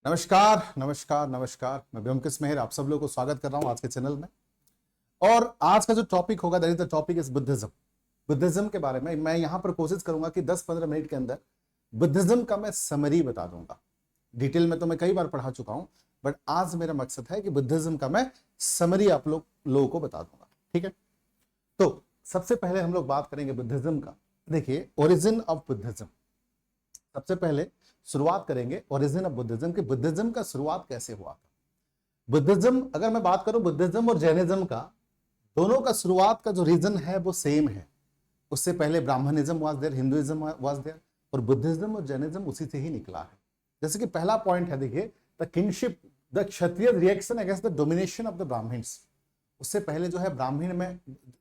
नमस्कार नमस्कार नमस्कार। मैं ब्योमकेश मेहर आप सब लोगों को स्वागत कर रहा हूं आज के चैनल में। और आज का जो टॉपिक होगा that is the topic is Buddhism. Buddhism के बारे में मैं यहां पर कोशिश करूंगा कि 10-15 मिनट के अंदर बुद्धिज्म का मैं समरी बता दूंगा। डिटेल में तो मैं कई बार पढ़ा चुका हूं, बट आज मेरा मकसद है कि बुद्धिज्म का मैं समरी आप लोगों को बता दूंगा। ठीक है, तो सबसे पहले हम लोग बात करेंगे बुद्धिज्म का। देखिए, ओरिजिन ऑफ बुद्धिज्म, सबसे पहले शुरुआत करेंगे ओरिजिन ऑफ बुद्धिज्म कि बुद्धिज्म का शुरुआत कैसे हुआ था। बुद्धिज्म, अगर मैं बात करूं बुद्धिज्म और जैनिज्म का, दोनों का शुरुआत का जो रीजन है वो सेम है। उससे पहले Brahmanism was there, Hinduism was there, और बुद्धिज्म और जैनिज्म उसी से ही निकला है। जैसे कि पहला पॉइंट है, देखिए, the kingship, the Kshatriya reaction against the domination of the Brahmans. उससे पहले जो है ब्राह्मण में,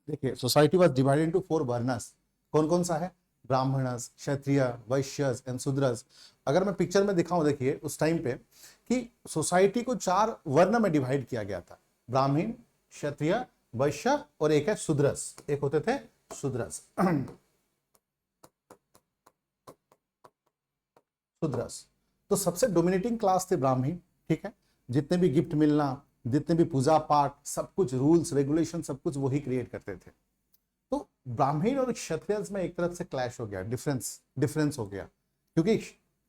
देखिए, society was divided into 4 varnas. कौन कौन सा है? ब्राह्मणस, क्षत्रिय, वैश्यस एंड शूद्रस। अगर मैं पिक्चर में दिखाऊं, देखिए उस टाइम पे कि सोसाइटी को 4 वर्ण में डिवाइड किया गया था। ब्राह्मण, क्षत्रिय, वैश्य और एक है शूद्रस, एक होते थे शूद्रस। शूद्रस तो सबसे डोमिनेटिंग क्लास थे ब्राह्मण। ठीक है, जितने भी गिफ्ट मिलना, जितने भी पूजा पाठ, सब कुछ रूल्स रेगुलेशन सब कुछ वही क्रिएट करते थे। तो ब्राह्मण और क्षत्रिय में एक तरफ से क्लैश हो गया, डिफरेंस हो गया, क्योंकि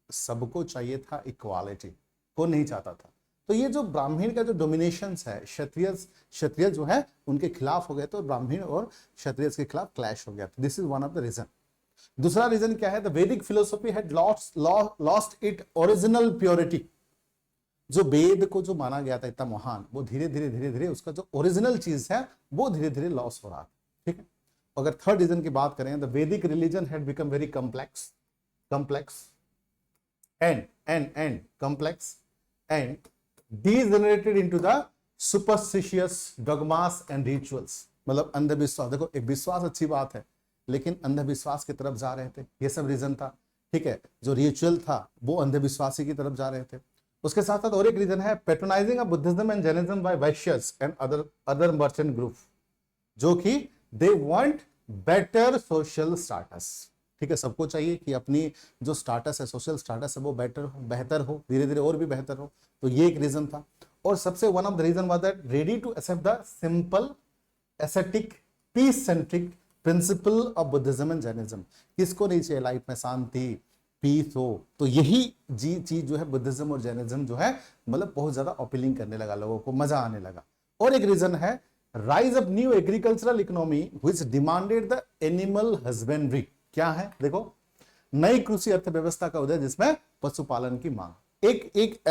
सबको चाहिए था इक्वालिटी, कौन नहीं चाहता था। तो ये जो ब्राह्मण का जो डोमिनेशन है, क्षत्रिय जो है उनके खिलाफ हो गए, तो ब्राह्मण और क्षत्रिय के खिलाफ क्लैश हो गया। This is one of the reason. दूसरा रीजन क्या है? The Vedic philosophy had lost it original purity. जो वेद को जो माना गया था इतना महान, वो धीरे धीरे उसका जो ओरिजिनल चीज है वो धीरे धीरे लॉस हो रहा था। ठीक है, अगर थर्ड रीजन की बात करें, द वैदिक religion had become very complex and degenerated into the superstitious dogmas and rituals। मतलब अंधविश्वास, देखो एक विश्वास अच्छी बात है, लेकिन अंधविश्वास की तरफ जा रहे थे, ये सब रीजन था। ठीक है, जो रिचुअल था वो अंधविश्वासी की तरफ जा रहे थे। उसके साथ साथ और एक रीजन है, patronising of Buddhism and Jainism by Vaishyas and other merchant group, जो कि they want better social status. ठीक है, सबको चाहिए कि अपनी जो स्टाटस है, सोशल स्टाटस है, वो बेहतर हो, धीरे धीरे और भी बेहतर हो। तो ये एक रीजन था। और सबसे one of the reason was that ready to accept the simple aesthetic peace centric principle of Buddhism and Jainism. किसको नहीं चाहिए लाइफ में शांति, पीस हो? तो यही चीज जो है बुद्धिज्म और जैनिज्म जो है, मतलब बहुत ज्यादा अपीलिंग करने लगा, लोगों को मजा आने लगा। और एक रीजन है rise of new agricultural economy which demanded the animal husbandry. क्या है? देखो, नई कृषि अर्थव्यवस्था का उदय जिसमें पशुपालन की मांग, एक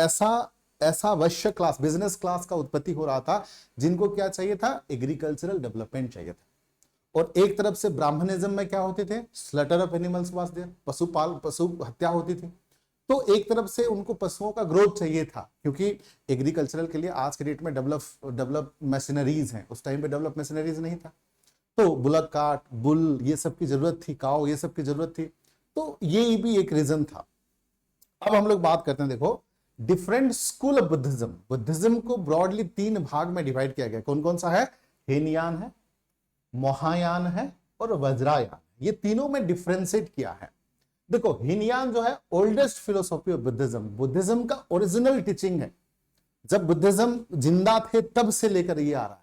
ऐसा वैश्य क्लास, बिजनेस क्लास का उत्पत्ति हो रहा था, जिनको क्या चाहिए था? एग्रीकल्चरल डेवलपमेंट चाहिए था। और एक तरफ से ब्राह्मणिज्म में क्या होते थे? Slaughter of animals was there, पशु हत्या होती थी। तो एक तरफ से उनको पशुओं का ग्रोथ चाहिए था, क्योंकि एग्रीकल्चरल के लिए आज के डेट में डेवलप मशीनरीज हैं, उस टाइम पे डेवलप मशीनरीज नहीं था। तो बुलक काट, बुल, ये सब की जरूरत थी, काओ, ये सब की जरूरत थी। तो ये भी एक रीजन था। अब हम लोग बात करते हैं, देखो, different school of Buddhism. Buddhism को ब्रॉडली 3 भाग में डिवाइड किया गया। कौन कौन सा है? हेनयान है, महायान है और वज्रायान। ये तीनों में डिफरेंशिएट किया है। देखो, हीनयान जो है oldest philosophy of Buddhism, Buddhism का ओरिजिनल टीचिंग है। जब बुद्धिज्म जिंदा थे तब से लेकर ये आ रहा है।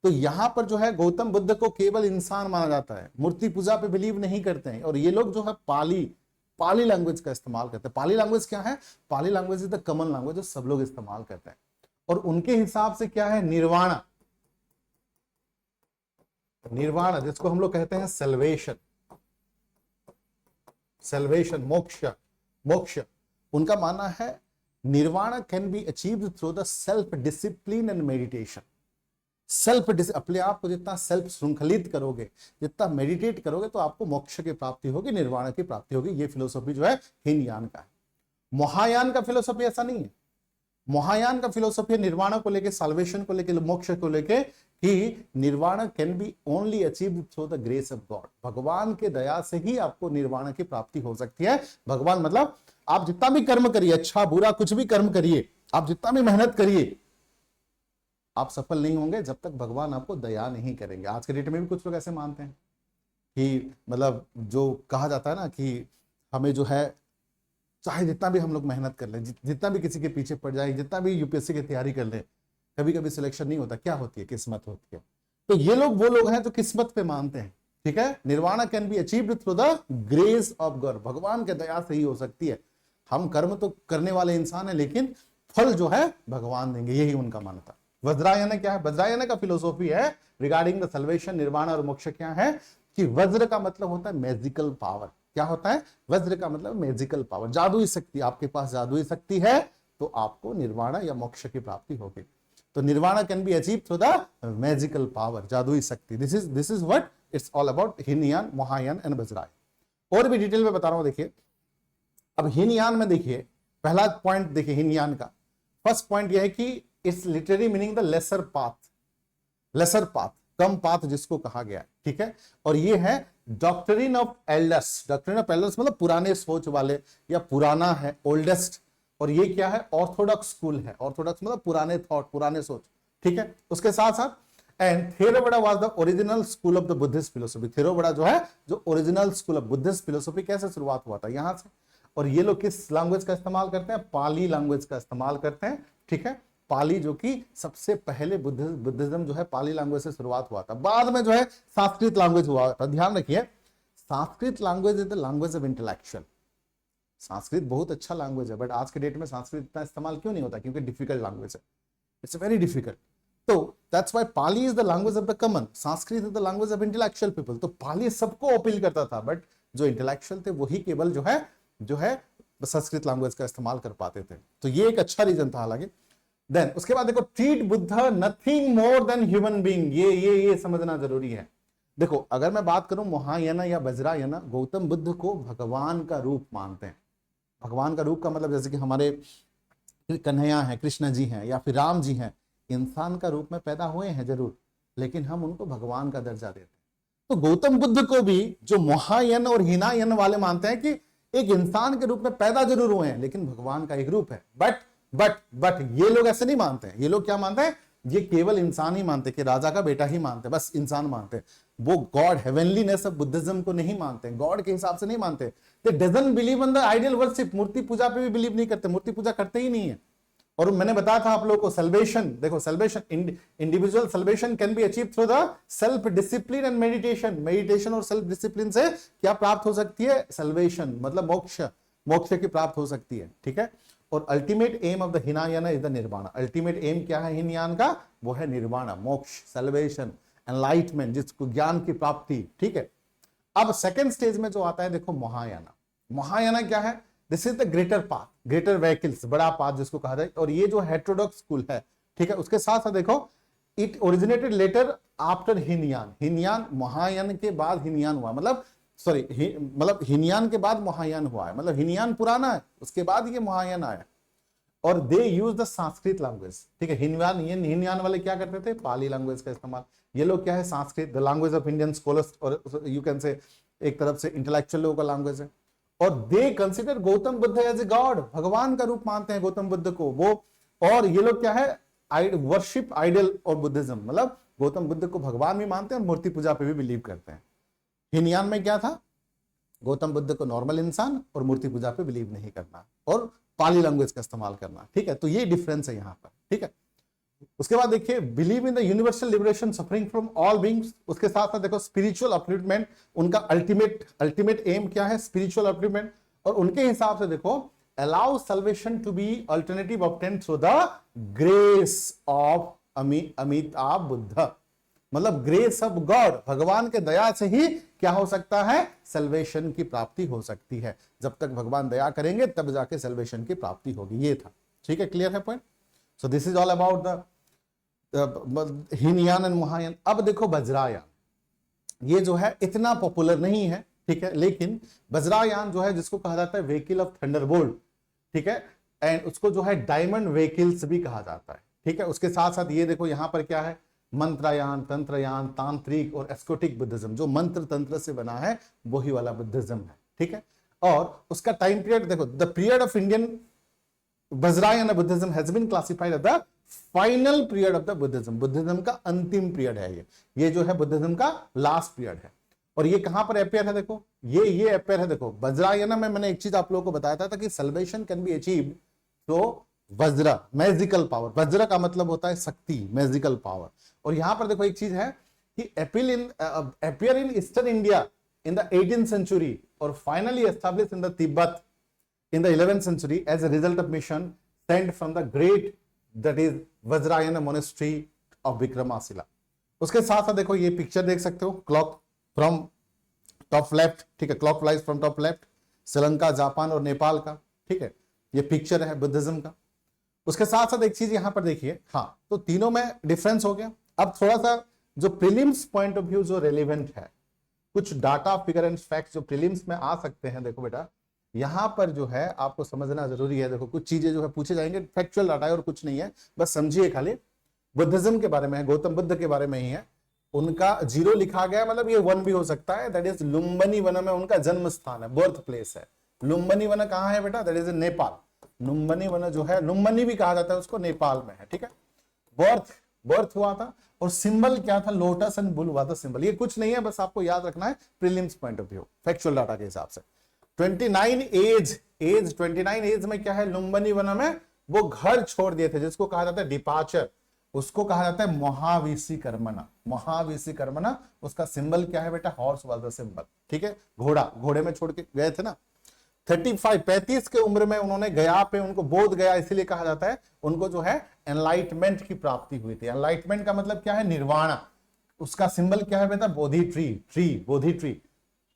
तो यहां पर जो है गौतम बुद्ध को केवल इंसान माना जाता है, मूर्ति पूजा पे बिलीव नहीं करते हैं। और ये लोग जो है पाली लैंग्वेज का इस्तेमाल करते हैं। पाली लैंग्वेज क्या है? Pali language is the common language जो सब लोग इस्तेमाल करते हैं। और उनके हिसाब से क्या है? निर्वाणा, जिसको हम लोग कहते हैं सेल्वेशन, मोक्ष। उनका मानना है nirvana can be achieved through the self discipline and meditation. अपने आप को जितना सेल्फ श्रृंखलित करोगे, जितना मेडिटेट करोगे, तो आपको मोक्ष की प्राप्ति होगी, निर्वाण की प्राप्ति होगी। ये फिलोसॉफी जो है हीनयान का है। महायान का फिलोसॉफी ऐसा नहीं है। महायान का फिलोसॉफी निर्वाण को लेके, साल्वेशन को लेके, मोक्ष को लेके, कि निर्वाण can be only achieved through the grace of God. भगवान के दया से ही आपको निर्वाण की प्राप्ति हो सकती है। भगवान मतलब आप जितना भी कर्म करिए, अच्छा बुरा कुछ भी कर्म करिए, आप जितना भी मेहनत करिए, आप सफल नहीं होंगे जब तक भगवान आपको दया नहीं करेंगे। आज के डेट में भी कुछ लोग ऐसे मानते हैं कि मतलब जो कहा जाता है ना कि हमें जो है चाहे जितना भी हम लोग मेहनत कर लें, जितना भी किसी के पीछे पड़ जाए, जितना भी यूपीएससी की तैयारी कर ले, कभी कभी सिलेक्शन नहीं होता। क्या होती है? किस्मत होती है। तो ये लोग वो लोग हैं जो किस्मत पे मानते हैं, ठीक है। Nirvana can be achieved through the grace of God, भगवान के दया से ही हो सकती है। हम कर्म तो करने वाले इंसान हैं, लेकिन फल जो है भगवान देंगे, यही उनका मानता। वज्रायन क्या है? वज्रायन का फिलोसॉफी है रिगार्डिंग द सल्वेशन, निर्वाणा और मोक्ष क्या है कि वज्र का मतलब होता है मैजिकल पावर। क्या होता है? वज्र का मतलब मैजिकल पावर, जादुई शक्ति। आपके पास जादुई शक्ति है तो आपको निर्वाणा या मोक्ष की प्राप्ति होगी। तो nirvana can be achieve through the magical power, जादुई शक्ति। This is what it's all about Hinayana, Mahayana and Vajrayana. और भी डिटेल में बता रहा हूं। देखिए अब हीनयान में देखिए, पहला पॉइंट देखिए हीनयान का। फर्स्ट पॉइंट यह है कि it's literally meaning the lesser path, lesser path, कम पाथ जिसको कहा गया है, ठीक है। और ये है doctrine of elders. Doctrine of elders मतलब पुराने सोच वाले या पुराना है, ओल्डेस्ट। और ये क्या है? ऑर्थोडॉक्स स्कूल है। ऑर्थोडॉक्स मतलब पुराने थॉट, पुराने सोच, ठीक है। उसके साथ साथ and Theravada was the original school of the Buddhist philosophy. Theravada जो है, जो original school of Buddhist philosophy, कैसे शुरुआत हुआ था? यहां से। और ये लोग किस लैंग्वेज का इस्तेमाल करते हैं? पाली लैंग्वेज का इस्तेमाल करते हैं, ठीक है। पाली जो कि सबसे पहले बुद्धिज्म जो है पाली लैंग्वेज से शुरुआत हुआ था। बाद में जो है संस्कृत लैंग्वेज हुआ था। ध्यान रखिए, Sanskrit language is the language of intellectual. Sanskrit बहुत अच्छा लैंग्वेज है, बट आज के डेट में संस्कृत इतना इस्तेमाल क्यों नहीं होता? क्योंकि डिफिकल्ट लैंग्वेज है, इट्स वेरी डिफिकल्ट। तो that's why Pali is the language of the common, Sanskrit is the language of intellectual people. तो पाली सबको अपील करता था, बट जो इंटेलेक्चुअल थे वही केवल जो है संस्कृत लैंग्वेज का इस्तेमाल कर पाते थे। तो ये एक अच्छा रीजन था हालांकि। देन उसके बाद देखो, treat Buddha nothing more than human being. ये समझना जरूरी है। देखो अगर मैं बात करूं महायाना या वज्रायना, गौतम बुद्ध को भगवान का रूप मानते हैं। भगवान का रूप का मतलब जैसे कि हमारे कन्हैया हैं, कृष्ण जी हैं, या फिर राम जी हैं, इंसान का रूप में पैदा हुए हैं जरूर, लेकिन हम उनको भगवान का दर्जा देते हैं। तो गौतम बुद्ध को भी जो महायान और हीनायान वाले मानते हैं कि एक इंसान के रूप में पैदा जरूर हुए हैं, लेकिन भगवान का एक रूप है। बट ये लोग ऐसे नहीं मानते हैं। ये लोग क्या मानते हैं? ये केवल इंसान ही मानते, कि राजा का बेटा ही मानते, बस इंसान मानते। वो गॉड, हेवनलीनेस ऑफ बुद्धिज्म को नहीं मानते, गॉड के हिसाब से नहीं मानते। They doesn't believe in the ideal worship, मूर्ति पूजा पे भी बिलीव नहीं करते, मूर्ति पूजा करते ही नहीं है। और मैंने बताया था आप लोगों को, सल्वेशन देखो, salvation individual salvation can be achieve through the self discipline and meditation. Meditation और सेल्फ डिसिप्लिन से क्या प्राप्त हो सकती है? सल्वेशन मतलब मोक्ष की प्राप्त हो सकती है, ठीक है। और ultimate aim of the Hinayana is the nirvana. Ultimate aim क्या है हीनयान का? वो है निर्वाणा, मोक्ष, सल्वेशन, एनलाइटमेंट, जिसको ज्ञान की प्राप्ति, ठीक है। अब सेकंड स्टेज में जो आता है देखो महायाना। महायाना क्या है? This is the greater path, greater vehicles, बड़ा पाथ जिसको कहा जाए। और ये जो हेटेरोडॉक्स स्कूल है, ठीक है, उसके साथ साथ देखो it originated later after Hinayana. Hinayana, Mahayana के बाद हीनयान हुआ, मतलब मतलब हीनयान के बाद महायान हुआ है, मतलब हीनयान पुराना है, उसके बाद ये महायान आया। और दे यूज द संस्कृत लैंग्वेज, ठीक है। हीनयान वाले क्या करते थे? पाली लैंग्वेज का इस्तेमाल। ये लोग क्या है? Sanskrit, the language of Indian scholars, और यू कैन से एक तरफ से इंटेलेक्चुअल लोगों का लैंग्वेज है। और they consider Gautam Buddha as a god, भगवान का रूप मानते हैं गौतम बुद्ध को वो। और ये लोग क्या है? वर्शिप आइडल और बुद्धिज्म, मतलब गौतम बुद्ध को भगवान भी मानते हैं और मूर्ति पूजा पे भी बिलीव करते हैं। हीनयान में क्या था? गौतम बुद्ध को नॉर्मल इंसान और मूर्ति पूजा पे बिलीव नहीं करना, और पाली लैंग्वेज का इस्तेमाल करना, ठीक है। तो ये डिफरेंस है यहां पर, ठीक है। उसके बाद देखिए, believe in the universal liberation suffering from all beings. उसके साथ साथ देखो स्पिरिचुअल अपलिफ्टमेंट, उनका अल्टीमेट एम क्या है? Spiritual upliftment. और उनके हिसाब से देखो, allow salvation to be alternative obtained through the grace of Amitabh Buddha, मतलब ग्रेस ऑफ गॉड, भगवान के दया से ही क्या हो सकता है? सल्वेशन की प्राप्ति हो सकती है। जब तक भगवान दया करेंगे तब जाके सल्वेशन की प्राप्ति होगी। ये था, ठीक है, क्लियर है point. So this is all about the Hinayana and Mahayana. अब देखो वज्रायन, ये जो है इतना पॉपुलर नहीं है, ठीक है, लेकिन वज्रायन जो है जिसको कहा जाता है व्हीकल ऑफ थंडरबोल्ट, ठीक है, एंड उसको जो है डायमंड व्हीकल्स भी कहा जाता है, ठीक है। उसके साथ साथ ये देखो यहां पर क्या है? मंत्रयान, तंत्रयान, तांत्रिक और एस्कोटिक बुद्धिज्म, जो मंत्र तंत्र से बना है वही वाला बुद्धिज्म है, ठीक है। और उसका टाइम पीरियड देखो, the period of Indian Vajrayana Buddhism has been classified as the final period of the Buddhism. Buddhism का अंतिम पीरियड है ये जो है बुद्धिज्म का लास्ट पीरियड है। और ये कहां पर अपेयर है, देखो ये अपेयर है, देखो वज्रायन में मैंने एक चीज आप लोगों को बताया था कि सल्वेशन कैन बी अचीव्ड तो वज्र, मैजिकल पावर। वज्र का मतलब होता है शक्ति, मैजिकल पावर। और यहां पर देखो एक चीज है कि appear in eastern India in the 18th century or finally established in the Tibet in the 11th century as a result of mission sent from the great that is Vajrayana monastery of Vikramasila। उसके साथ साथ देखो ये picture देख सकते हो, clock from top left, ठीक है, clock wise from top left, Sri Lanka, Japan और नेपाल का, ठीक है, ये पिक्चर है बुद्धिज्म का। उसके साथ साथ एक चीज यहां पर देखिए, हाँ, तो तीनों में डिफरेंस हो गया। अब थोड़ा सा जो प्रीलिम्स पॉइंट ऑफ व्यू जो रेलिवेंट है, कुछ डाटा फिगर एंड फैक्ट्स जो प्रीलिम्स में आ सकते हैं, देखो बेटा यहां पर जो है आपको समझना जरूरी है। देखो कुछ चीजें जो है पूछे जाएंगे, फैक्चुअल डाटा है और कुछ नहीं है, बस समझिए खाली। बुद्धिज्म के बारे में है, गौतम बुद्ध के बारे में ही है। उनका 0 लिखा गया, मतलब ये 1 भी हो सकता है। दैट इज लुम्बिनी वन में उनका जन्म स्थान है, बर्थ प्लेस है। लुम्बिनी वन कहां है बेटा? That is in Nepal. Lumbini one जो है, लुम्बिनी भी कहा जाता है उसको, नेपाल में है, ठीक है। बर्थ हुआ था और सिंबल क्या था? लोटस एंड बुल हुआ था सिंबल। ये कुछ नहीं है, बस आपको याद रखना है prelims point of view, factual data के हिसाब से। 29 एज में क्या है? लुम्बिनी वन में वो घर छोड़ दिए थे, जिसको कहा जाता है डिपार्चर, उसको कहा जाता है महावीसी कर्मना। महावीसी कर्मना, उसका सिंबल क्या है बेटा? हॉर्स वाज द सिंबल, ठीक है, घोड़ा, घोड़े में छोड़ के गए थे ना। 35 के उम्र में उन्होंने गया पे, उनको बोध गया इसीलिए कहा जाता है, उनको जो है एनलाइटमेंट की प्राप्ति हुई थी। एनलाइटमेंट का मतलब क्या है? निर्वाण। उसका सिंबल क्या है बेटा? बोधि ट्री, बोधि ट्री,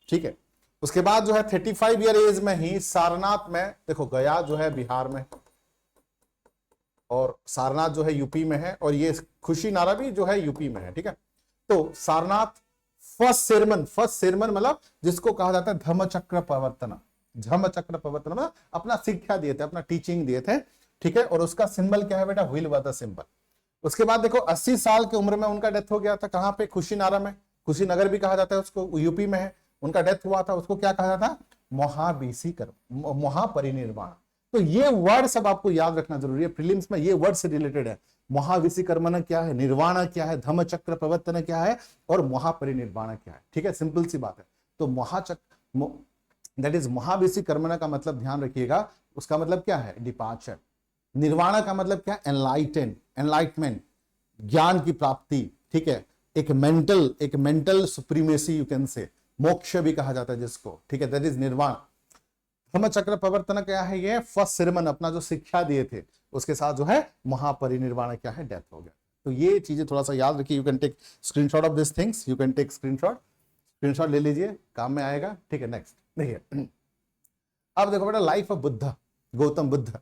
ठीक है। उसके बाद जो है 35 ईयर एज में ही सारनाथ में, देखो गया जो है बिहार में और सारनाथ जो है यूपी में है, और ये खुशी नारा भी जो है यूपी में है, ठीक है। तो सारनाथ फर्स्ट सेरमन मतलब जिसको कहा जाता है धम्मचक्र प्रवर्तन। धम्मचक्र प्रवर्तन मतलब अपना शिक्षा दिए थे, अपना टीचिंग दिए थे, ठीक है। और उसका सिंबल क्या है बेटा? व्हील वाला सिंबल। उसके बाद देखो 80 साल की उम्र में उनका डेथ हो गया था। कहां पे? कुशीनारा में, कुशीनगर भी कहा जाता है उसको, यूपी में है। उनका डेथ हुआ था, उसको क्या कहा जाता? महावीसी कर्म, महापरिनिर्वाण। तो ये वर्ड सब आपको याद रखना जरूरी है, प्रीलिम्स में ये वर्ड से रिलेटेड है। महावीसी कर्मण क्या है, निर्वाण क्या है, धम्मचक्र प्रवर्तन क्या है, और महापरिनिर्वाण क्या है, ठीक है, सिंपल सी बात है। तो महाचक्र दैट इज महावीसी कर्मण का मतलब ध्यान रखिएगा, उसका मतलब क्या है? डिपार्चर। निर्वाण का मतलब क्या? एनलाइटमेंट, ज्ञान की प्राप्ति, ठीक है, एक mental supremacy you can say, मोक्ष भी कहा जाता है जिसको, ठीक है, दैट इज निर्वाण। धम्मचक्र प्रवर्तन क्या है? ये फर्स्ट सेरेमन, अपना जो शिक्षा दिए थे उसके साथ जो है महापरिनिर्वाण क्या है? डेथ हो गया। तो ये चीजें थोड़ा सा याद रखिए। You can take screenshot of this things, you can take screenshot ले लीजिए, काम में आएगा, ठीक है। नेक्स्ट देखिए, अब देखो बेटा लाइफ ऑफ बुद्ध, गौतम बुद्ध,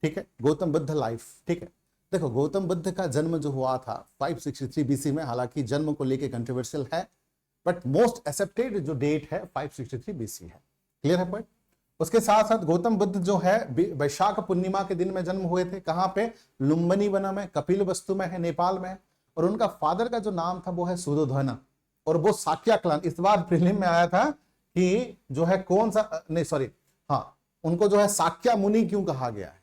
ठीक है, गौतम बुद्ध लाइफ, ठीक है। देखो गौतम बुद्ध का जन्म जो हुआ था 563 बीसी में, हालांकि जन्म को लेके कंट्रोवर्शियल है, बट मोस्ट एक्सेप्टेड जो डेट है 563 बीसी है। क्लियर है पॉइंट? उसके साथ साथ गौतम बुद्ध जो है वैशाख पूर्णिमा के दिन में जन्म हुए थे। कहां पे? लुम्बिनी वन में, कपिल वस्तु में है, नेपाल में। और उनका फादर का जो नाम था वो है सुदोधना, और वो साक्या क्लान। इस बार प्रीलिम में आया था कि जो है कौन सा, नहीं सॉरी, हाँ, उनको जो है साक्या मुनि क्यों कहा गया है,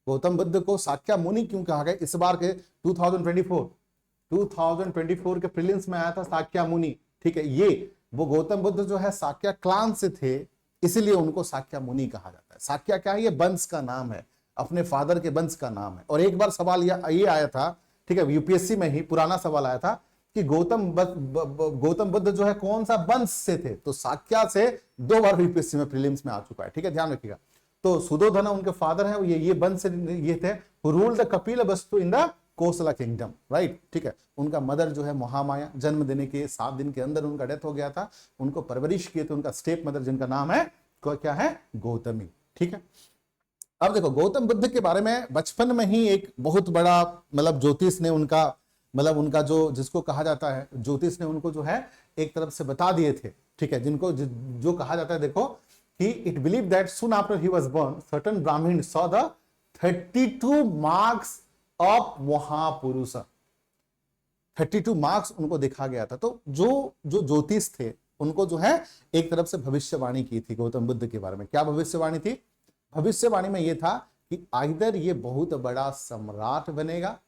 गौतम बुद्ध को साक्या मुनि क्यों कहा गया? इस बार के 2024 के प्रीलिम्स में आया था साक्या मुनि, ठीक है। ये वो गौतम बुद्ध जो है साक्या क्लान से थे, इसीलिए उनको साक्या मुनि कहा जाता है। साक्या क्या है? ये वंश का नाम है, अपने फादर के वंश का नाम है। और एक बार सवाल ये आया था, ठीक है, यूपीएससी में ही पुराना सवाल आया था कि गौतम बुद्ध जो है कौन सा वंश से थे? तो साक्या से 2 बार यूपीएससी में प्रीलिम्स में आ चुका है, ठीक है, ध्यान रखिएगा। तो सुदोधना उनके फादर है, ये वंश से ये थे, rule the Kapilvastu in the Kosala kingdom, right, ठीक है। उनका मदर जो है महामाया, जन्म देने के 7 दिन के अंदर उनका डेथ हो गया था। उनको परवरिश किए थे उनका स्टेप मदर, जिनका नाम है क्या है? गौतमी, ठीक है। अब देखो गौतम बुद्ध के बारे में बचपन में ही एक बहुत बड़ा मतलब ज्योतिष ने उनका उनका जो जिसको कहा जाता है ज्योतिष ने उनको जो है एक तरफ से बता दिए थे, ठीक है, जिनको जो कहा जाता है देखो कि it believe that soon after he was born certain Brahman saw the 32 marks of mahapurush. 32 marks उनको देखा गया था। तो जो ज्योतिष थे उनको जो है एक तरफ से भविष्यवाणी की थी गौतम बुद्ध के बारे में। क्या भविष्यवाणी थी? भविष्यवाणी में यह था कि आइदर ये बहुत बड़ा सम्राट बनेगा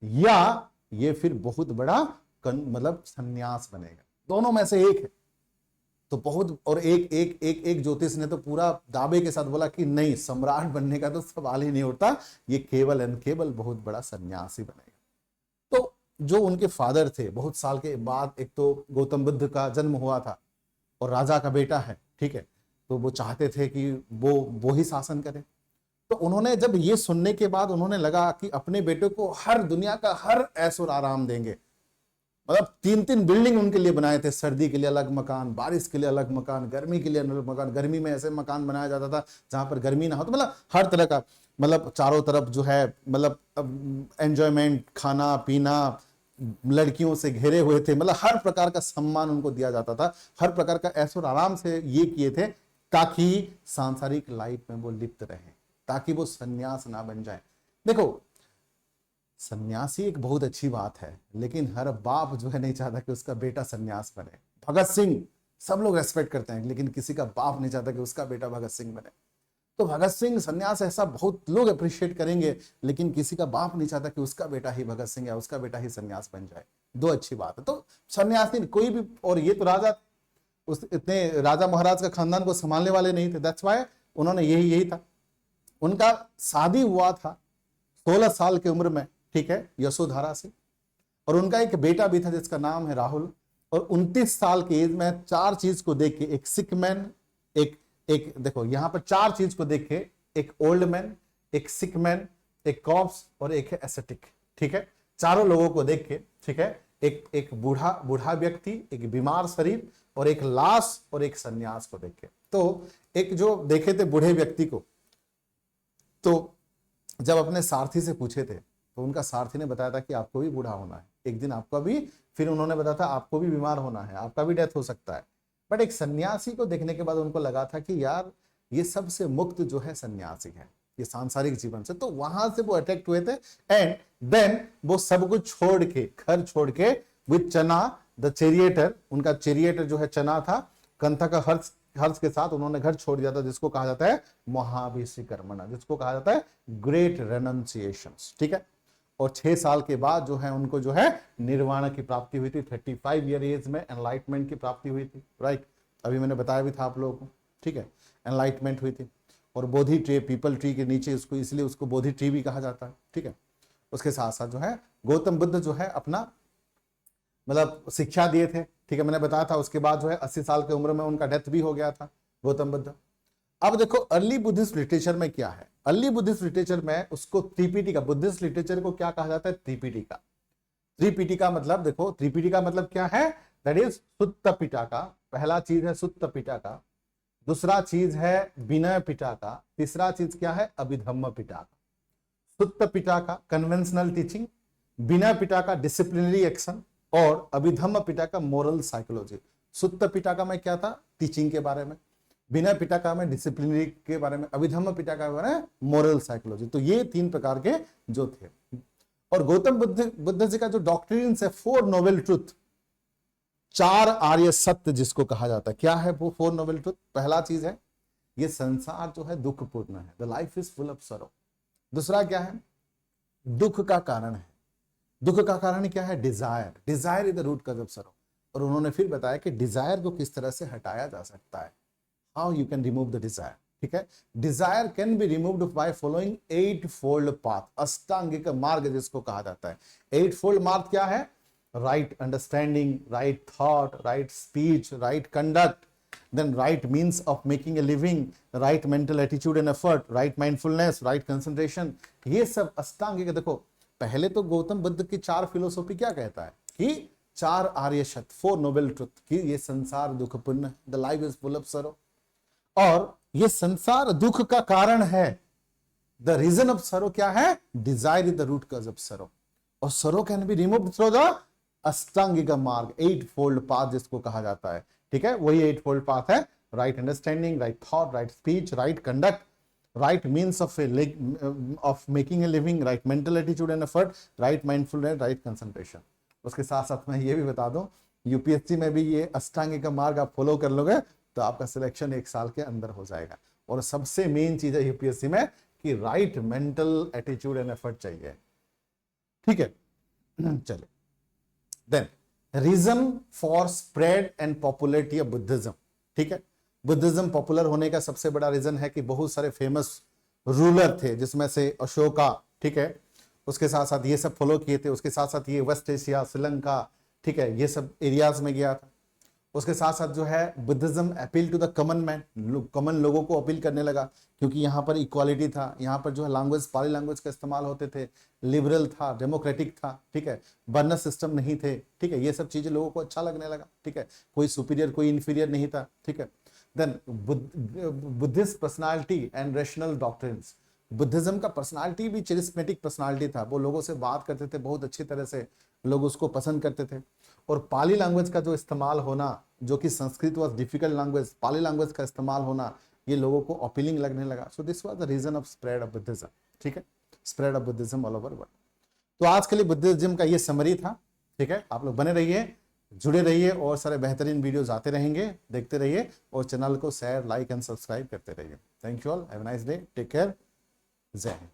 या ये फिर बहुत बड़ा मतलब सन्यास बनेगा, दोनों में से एक है। तो बहुत, और एक ज्योतिष ने तो पूरा दावे के साथ बोला कि नहीं, सम्राट बनने का तो सवाल ही नहीं उठता, ये केवल एंड केवल बहुत बड़ा सन्यासी बनेगा। तो जो उनके फादर थे, बहुत साल के बाद एक तो गौतम बुद्ध का जन्म हुआ था और राजा का बेटा है, ठीक है, तो वो चाहते थे कि वो ही शासन करे। तो उन्होंने जब ये सुनने के बाद उन्होंने लगा कि अपने बेटे को हर दुनिया का हर ऐश और आराम देंगे। मतलब 3-3 बिल्डिंग उनके लिए बनाए थे, सर्दी के लिए अलग मकान, बारिश के लिए अलग मकान, गर्मी के लिए अलग मकान। गर्मी में ऐसे मकान बनाया जाता था जहां पर गर्मी ना हो, तो मतलब हर तरह का, मतलब चारों तरफ जो है, मतलब एंजॉयमेंट, खाना पीना, लड़कियों से घेरे हुए थे, मतलब हर प्रकार का सम्मान उनको दिया जाता था, हर प्रकार का ऐशो और आराम से ये किए थे ताकि सांसारिक लाइफ में वो लिप्त रहे, ताकि वो सन्यास ना बन जाए। देखो, सन्यासी एक बहुत अच्छी बात है, लेकिन हर बाप जो है नहीं चाहता कि उसका बेटा सन्यास बने। भगत सिंह सब लोग रेस्पेक्ट करते हैं, लेकिन किसी का बाप नहीं चाहता कि उसका बेटा भगत सिंह बने। तो भगत सिंह सन्यास ऐसा बहुत लोग अप्रिशिएट करेंगे, लेकिन किसी का बाप नहीं चाहता कि उसका बेटा ही भगत सिंह या उसका बेटा ही सन्यास बन जाए। दो अच्छी बात है। तो सन्यासी कोई भी, और ये तो राजा, उस इतने राजा महाराज का खानदान को संभालने वाले नहीं थे, दैट्स व्हाई उन्होंने यही था। उनका शादी हुआ था 16 साल की उम्र में, ठीक है, यशोधरा से, और उनका एक बेटा भी था जिसका नाम है राहुल। और 29 साल की एज में 4 चीज को देख के, एक सिक मैन, एक देखो यहां पर 4 चीज को देख के, एक ओल्ड मैन, एक सिक मैन, एक कॉप्स और एक है एसेटिक, ठीक है, चारों लोगों को देख के, ठीक है, एक बूढ़ा व्यक्ति, एक बीमार शरीर और एक लाश और एक सन्यास को देख के। तो एक जो देखे थे बूढ़े व्यक्ति को, तो जब अपने सारथी से पूछे थे तो उनका सारथी ने बताया था कि आपको भी बूढ़ा होना है, एक दिन आपका भी, फिर उन्होंने बताया था आपको भी बीमार होना है, आपका भी डेथ हो सकता है। बट एक सन्यासी को देखने के बाद उनको लगा था कि यार ये सबसे मुक्त जो है सन्यासी है, ये सांसारिक जीवन से। तो वहां से वो अट्रैक्ट हुए थे, एंड देन वो सब कुछ छोड़ के, घर छोड़ के, विद चना द चेरिएटर, उनका चेरिएटर जो है चना था, कंथा का हर्ष के साथ उन्होंने घर छोड़ दिया था, जिसको कहा जाता है महाभिषिकर्मणा, जिसको कहा जाता है ग्रेट रेनंसिएशन, ठीक है। और 6 साल के बाद जो है उनको जो है निर्वाण की प्राप्ति हुई थी, 35 ईयर एज में एनलाइटमेंट की प्राप्ति हुई थी, राइट। अभी मैंने बताया भी था आप लोगों को, ठीक है, एनलाइटमेंट हुई थी। और बोधि ट्री, पीपल ट्री के नीचे उसको, इसलिए उसको बोधि ट्री भी कहा जाता है, ठीक है। उसके साथ साथ जो है गौतम बुद्ध जो है अपना मतलब शिक्षा दिए थे, ठीक है, मैंने बताया था। उसके बाद जो है 80 साल की उम्र में उनका डेथ भी हो गया था गौतम बुद्ध। अब देखो अर्ली बुद्धिस्ट लिटरेचर में क्या है, अर्ली बुद्धिस्ट लिटरेचर में उसको त्रिपिटिका, बुद्धिस्ट लिटरेचर को क्या कहा जाता है, त्रिपिटिका। त्रिपिटिका मतलब, देखो त्रिपिटिका मतलब क्या है, दैट इज सुत्त पिटका। पहला चीज है सुत्त पिटका, दूसरा चीज है विनय पिटका, तीसरा चीज क्या है, अभिधम्म पिटका। सुत्त पिटका कन्वेंशनल टीचिंग, विनय पिटका डिसिप्लिनरी एक्शन, और अभिधम्म पिटका मोरल साइकोलॉजी। सुत्त पिटका में क्या था, टीचिंग के बारे में, विनय पिटका में डिसिप्लिनरी के बारे में, अभिधम्म पिटका के बारे में मोरल साइकोलॉजी। तो ये 3 प्रकार के जो थे। और गौतम बुद्ध जी का जो डॉक्ट्रिन है 4 नोबेल ट्रुथ, 4 आर्य सत्य जिसको कहा जाता है, क्या है वो 4 नोबेल ट्रुथ। पहला चीज है ये संसार जो है दुखपूर्ण है, the life is full of सरो। दूसरा क्या है, दुख का कारण है, दुख का कारण क्या है, desire, desire is the root cause of sorrow. और उन्होंने फिर बताया कि डिजायर को किस तरह से हटाया जा सकता है, how you can remove the desire, ठीक है। Desire can be removed by following 8 fold path, अष्टांगिक मार्ग जिसको कहा जाता है। 8 फोल्ड मार्ग क्या है, right understanding, right thought, right speech, right conduct, then right means of making a living, right mental attitude and effort, right mindfulness, right concentration, ये सब अष्टांगिक। देखो पहले तो गौतम बुद्ध की 4 फिलोसॉफी क्या कहता है कि 4 आर्य सत्य, 4 नोबेल ट्रुथ, कि ये संसार दुखपूर्ण है, the life is full of sorrow, और ये संसार दुख का कारण है। द रीजन ऑफ सरो क्या है, desire is the root cause of sorrow, और sorrow can be removed through the ashtangik marg, 8 fold path जिसको कहा जाता है, ठीक है। वही 8 फोल्ड पाथ है, right understanding, right thought, right speech, right conduct, right means of making a living, right mental attitude and effort, right mindfulness, right concentration. उसके साथ साथ मैं ये भी बता दूं, यूपीएससी में भी ये अष्टांगिक मार्ग आप फॉलो कर लोगे तो आपका सिलेक्शन 1 साल के अंदर हो जाएगा। और सबसे मेन चीज है यूपीएससी में कि right mental attitude and effort चाहिए, ठीक है। चलिए, then reason for spread and popularity of Buddhism. ठीक है। बुद्धिज्म पॉपुलर होने का सबसे बड़ा रीजन है कि बहुत सारे फेमस रूलर थे, जिसमें से अशोका, ठीक है, उसके साथ साथ ये सब फॉलो किए थे। उसके साथ साथ ये वेस्ट एशिया, श्रीलंका, ठीक है, ये सब एरियाज में गया था। उसके साथ साथ जो है Buddhism appeal to the common man, common लोगों को अपील करने लगा, क्योंकि यहाँ पर इक्वालिटी था, यहाँ पर जो है लैंग्वेज, पाली लैंग्वेज का इस्तेमाल होते थे, लिबरल था, डेमोक्रेटिक था, ठीक है, बर्नर सिस्टम नहीं थे, ठीक है, ये सब चीजें लोगों को अच्छा लगने लगा, ठीक है, कोई सुपीरियर कोई इंफीरियर नहीं था, ठीक है। Then Buddhist personality and rational doctrines, Buddhism का पर्सनालिटी भी चरिस्मेटिक पर्सनालिटी था, वो लोगों से बात करते थे बहुत अच्छी तरह से, लोग उसको पसंद करते थे। और पाली लैंग्वेज का जो इस्तेमाल होना, जो कि Sanskrit was difficult language, Pali language का इस्तेमाल होना ये लोगों को अपीलिंग लगने लगा। So this was the reason of spread of Buddhism, ठीक है, spread of Buddhism all over world. तो आज के लिए बुद्धिज्म का ये समरी था, ठीक है। आप लोग बने रहिए, जुड़े रहिए, और सारे बेहतरीन वीडियोस आते रहेंगे, देखते रहिए, और चैनल को शेयर, लाइक एंड सब्सक्राइब करते रहिए। Thank you all, have a nice day, take care, जय हिंद।